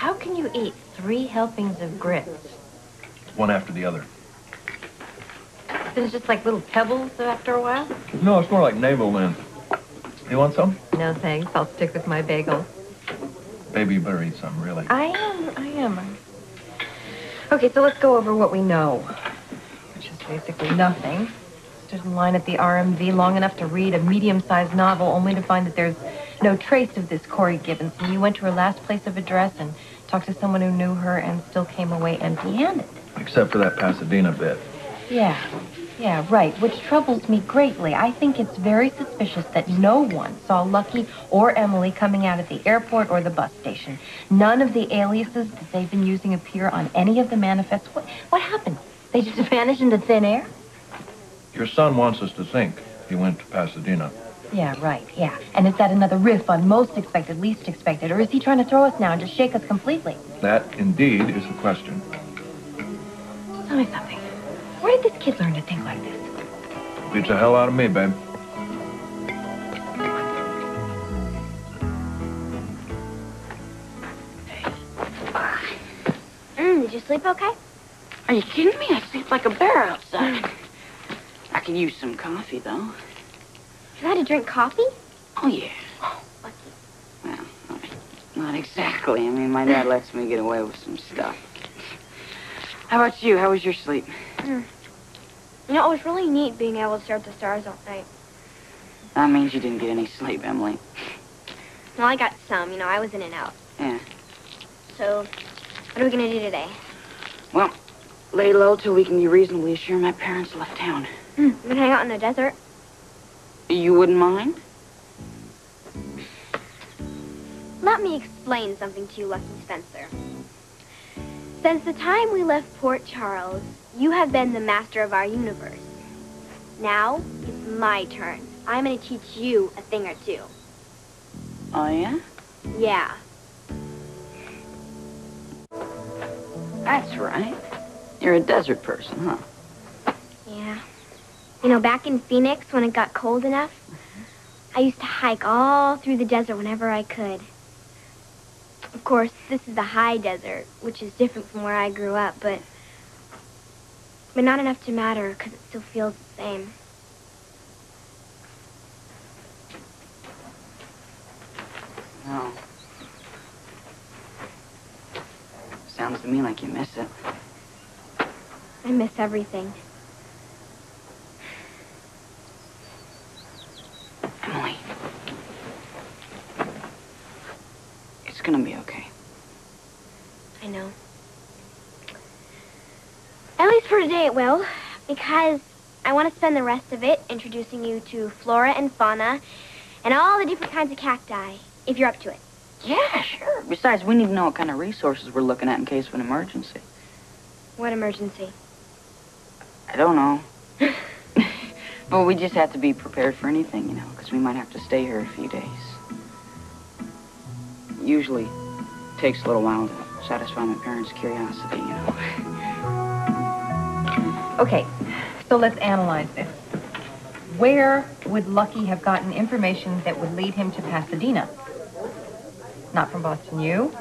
How can you eat 3 helpings of grits? One after the other. It's just like little pebbles after a while? No, it's more like navel lint. You want some? No, thanks. I'll stick with my bagel. Baby, you better eat some, really. I am. Okay, so let's go over what we know. Which is basically nothing. Stood in line at the RMV long enough to read a medium-sized novel, only to find that there's no trace of this Corey Gibbons. And you went to her last place of address and talked to someone who knew her and still came away empty-handed. Except for that Pasadena bit. Yeah, right, which troubles me greatly. I think it's very suspicious that no one saw Lucky or Emily coming out at the airport or the bus station. None of the aliases that they've been using appear on any of the manifests. What happened? They just vanished into thin air? Your son wants us to think he went to Pasadena. Yeah, right, yeah. And is that another riff on most expected, least expected? Or is he trying to throw us now and just shake us completely? That, indeed, is the question. Tell me something. Where did this kid learn to think like this? Beats the hell out of me, babe. Did you sleep okay? Are you kidding me? I sleep like a bear outside. I could use some coffee, though. You had to drink coffee? Oh, yeah. Oh, lucky. Well, not exactly. I mean, my dad lets me get away with some stuff. How about you? How was your sleep? You know, it was really neat being able to stare at the stars all night. That means you didn't get any sleep, Emily. Well, I got some. You know, I was in and out. Yeah. So, what are we going to do today? Well, lay low till we can be reasonably sure my parents left town. We're going to hang out in the desert. You wouldn't mind? Let me explain something to you, Lucky Spencer. Since the time we left Port Charles, you have been the master of our universe. Now, it's my turn. I'm going to teach you a thing or two. Oh, yeah? Yeah. That's right. You're a desert person, huh? Yeah. You know, back in Phoenix, when it got cold enough, I used to hike all through the desert whenever I could. Of course, this is the high desert, which is different from where I grew up, but not enough to matter, because it still feels the same. No. Sounds to me like you miss it. I miss everything. Emily. It's gonna be okay. I know. At least for today it will, because I want to spend the rest of it introducing you to flora and fauna and all the different kinds of cacti, if you're up to it. Yeah, sure. Besides, we need to know what kind of resources we're looking at in case of an emergency. What emergency? I don't know. But we just have to be prepared for anything, you know, because we might have to stay here a few days. Usually takes a little while to satisfy my parents' curiosity, you know. Okay, so let's analyze this. Where would Lucky have gotten information that would lead him to Pasadena? Not from Boston U,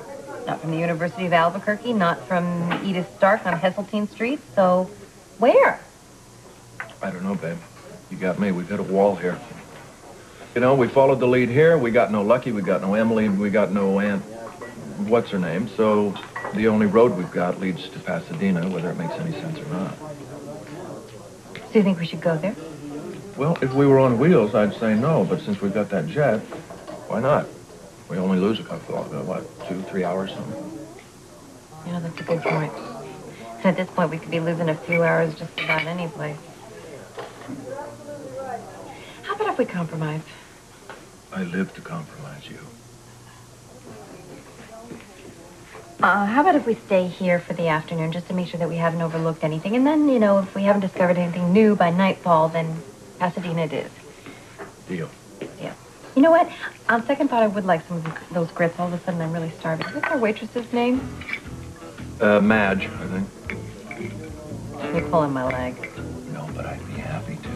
not from the University of Albuquerque, not from Edith Stark on Heseltine Street, so where? I don't know, babe. You got me. We've hit a wall here. You know, we followed the lead here. We got no Lucky. We got no Emily. We got no Aunt what's her name. So the only road we've got leads to Pasadena, whether it makes any sense or not. So you think we should go there? Well, if we were on wheels, I'd say no. But since we've got that jet, why not? We only lose a couple of, what, 2-3 hours something. Yeah, that's a good point. And at this point, we could be losing a few hours just about any place. How about if we compromise? I live to compromise you. How about if we stay here for the afternoon just to make sure that we haven't overlooked anything? And then, you know, if we haven't discovered anything new by nightfall, then Pasadena it is. Deal. Yeah. You know what? On second thought, I would like some of those grits. All of a sudden, I'm really starving. What's our waitress's name? Madge, I think. You're pulling my leg. No, but I'd be happy to.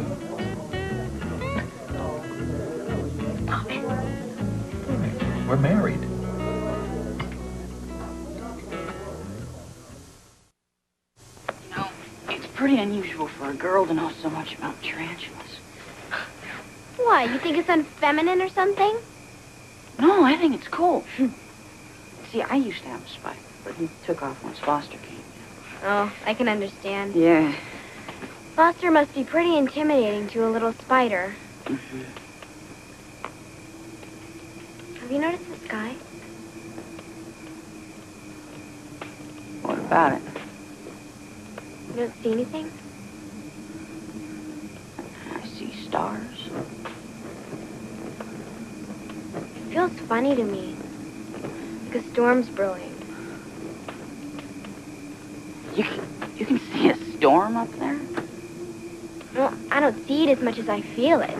Stop it. We're married. pretty unusual for a girl to know so much about tarantulas. Why, you think it's unfeminine or something? No, I think it's cool. See, I used to have a spider, but he took off once Foster came. Oh, I can understand. Yeah. Foster must be pretty intimidating to a little spider. Mm-hmm. Have you noticed the sky? What about it? You don't see anything? I see stars. It feels funny to me. Like a storm's brewing. You can see a storm up there? Well, I don't see it as much as I feel it.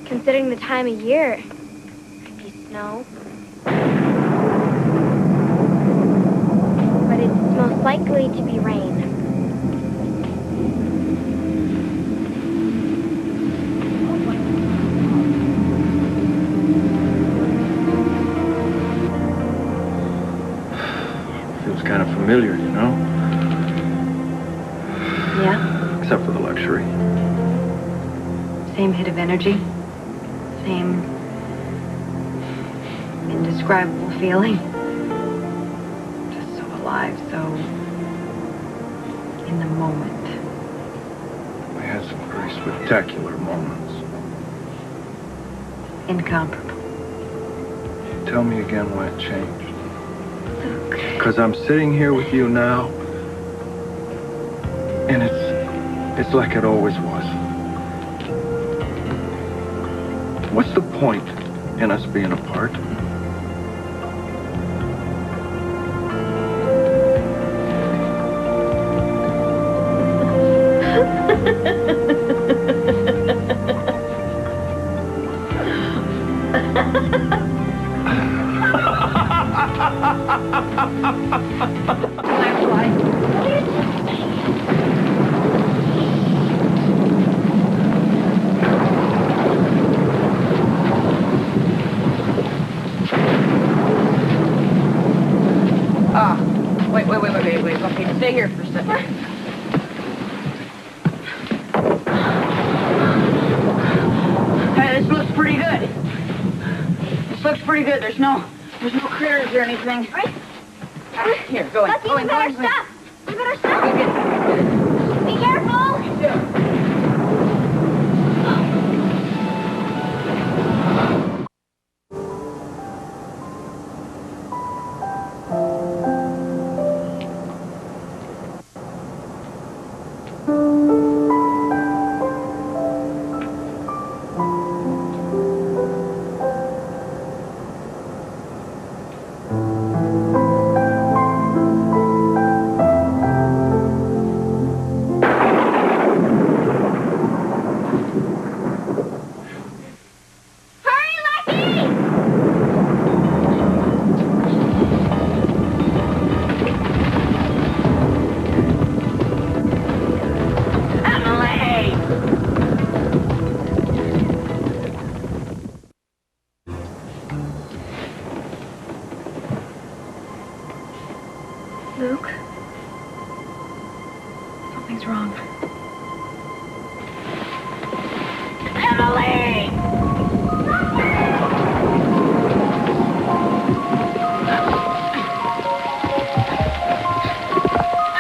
Considering the time of year, it could be snow. But it's most likely to be rain. Feels kind of familiar, you know? Yeah? Except for the luxury. Same hit of energy. Same indescribable feeling. Just so alive, so in the moment. We had some pretty spectacular moments. Incomparable. Tell me again why it changed. Because I'm sitting here with you now, and it's like it always was. What's the point in us being apart? Wait. Okay, stay here for a second. Hey, this looks pretty good. This looks pretty good. There's no critters or anything. Here, go in. Lucky, Go in. we better stop. We better stop. Go get it. Be careful. Me too. Luke? Something's wrong. Emily!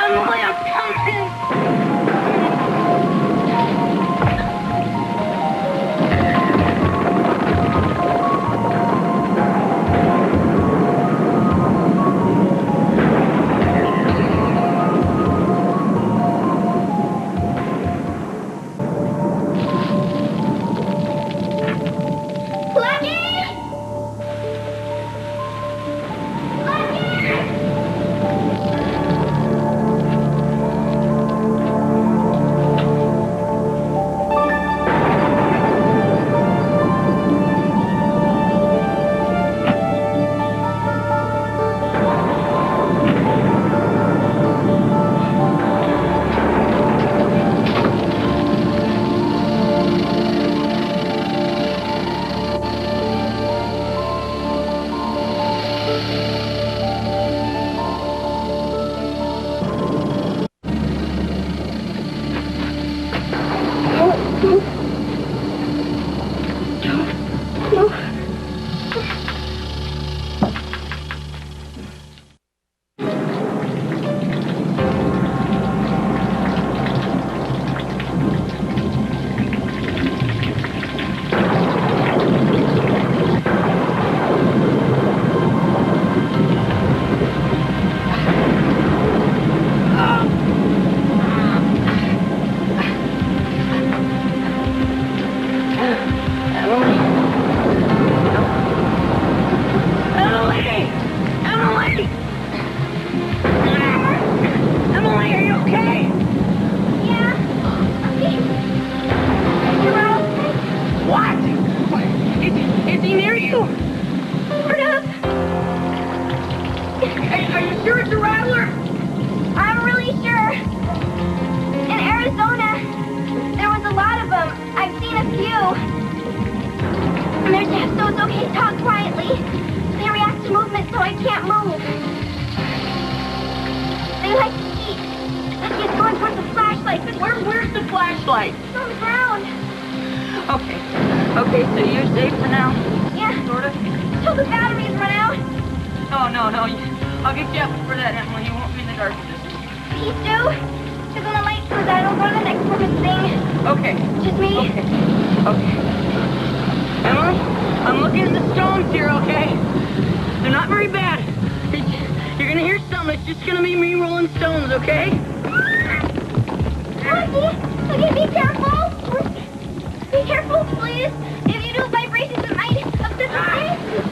Emily, I'm coming! much movement, so I can't move. They like to eat. It's going towards the flashlight. But Where's the flashlight? it's on the ground. Okay. Okay, so you're safe for now? Yeah. Sort of? Till the batteries run out. Oh, no. I'll get you up for that, Emily. You won't be in the darkness. Please do. Because when the light goes out, I'll go to the next perfect thing. Okay. Just me. Okay. Emily, I'm looking at the stones here, okay? They're not very bad. You're gonna hear something. It's just gonna be me rolling stones, okay? Okay, be careful. Be careful, please. If you do vibrations, it might upset the thing.